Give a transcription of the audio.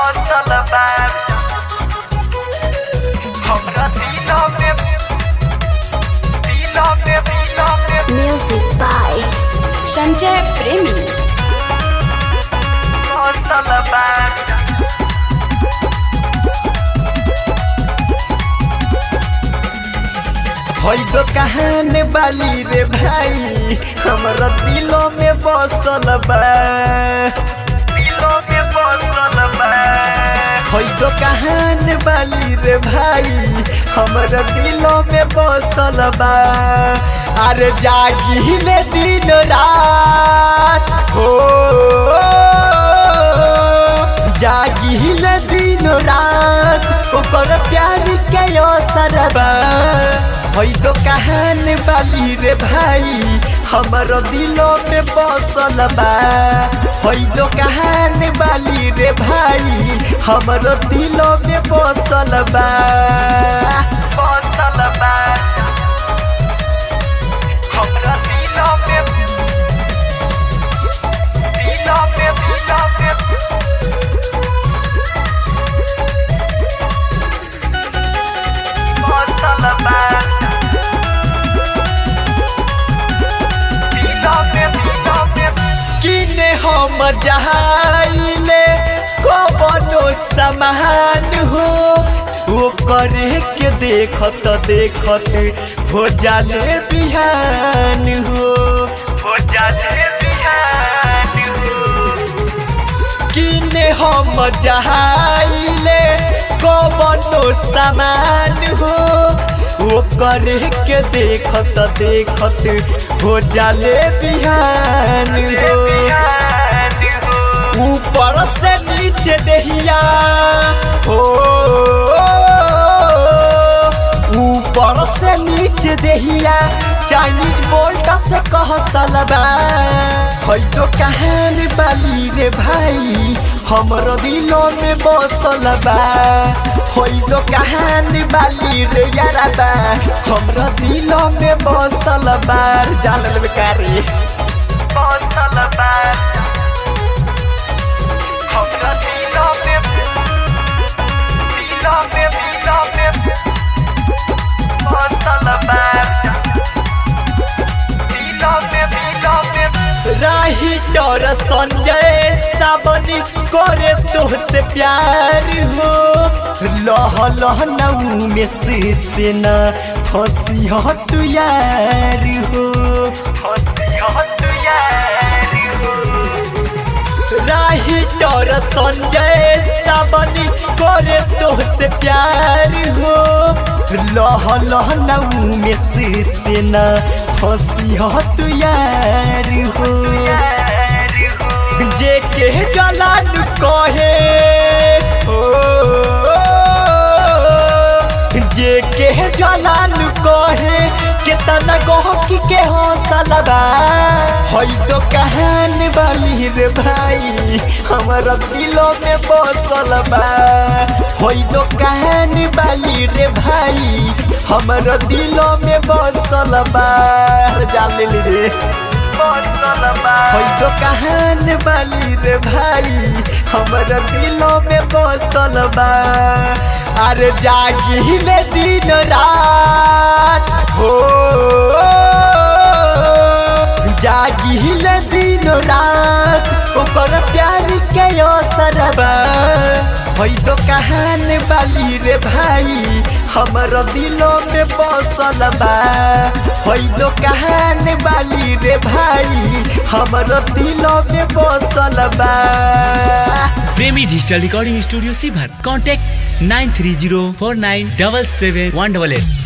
बसल बा हमरा दिलों में Music by Sanjay Premi. बसल बा होई तो कहानी वाली रे भाई हमरा दिलों में बसल बा दिलों में बसल बा होई तो कहानी वाली रे भाई हमरा दिलों में बसल बा अरे जागिले दिन रात हो जागिले दिन रात ओकर प्यार के असर बा होई तो कहानी वाली रे भाई हमारो दिलों में बसल बा होई तो कहानी वाली रे भाई हमारो दिलों में बसल बा बसल बा हमरा दिलों में बसल बा किने हम जहाइले कबनो समान हो वो करे के देखत देखत हो जाले बिहान हो जाले बिहान हो किने हम जहाइले कबनो समान हो वो करे के देखत देखत हो जाले बिहान हो ऊपर से नीचे दहिया हो ऊपर से नीचे दहिया चाइनीज बोल्ट से कह सलबा होई तो कहानी वाली रे भाई हमरो दिलों में बसल बा होई तो कहानी वाली रे यारबा हमरो दिलों में बसल बा जानल बेकारी बसल बा हमरा दिलों में बसल बा राही डर संजय सावनी करे तोहसे प्यार हो लह लह नऊ में से न हंसी हो तू यार हो हंसी हो तू यार हो राही डर संजय सावनी करे तोहसे प्यार हो लह लह नऊ में से न हंसी हो तू यार हो जे के जलान कहे हो जे के जलान कहे कितना गहकी के हौसला बा होई तो कहानी वाली रे भाई हमारा दिलों में बसल बा होई तो कहानी वाली रे भाई हमारा दिलों में बसल बा जाले रे होई तो कहानी वाली रे भाई हमारा दिलों में बसल बा अरे जागिले दिन रात हो जागिले दिन रात ओकर प्यार के असर बा होई तो कहानी वाली रे भाई हमारा दिलों में बसल बा होई तो कहानी वाली रे भाई हमारा दिलों में बसल बा प्रेमी डिजिटल रिकॉर्डिंग स्टूडियो सीभर कॉन्टैक्ट 9304977188।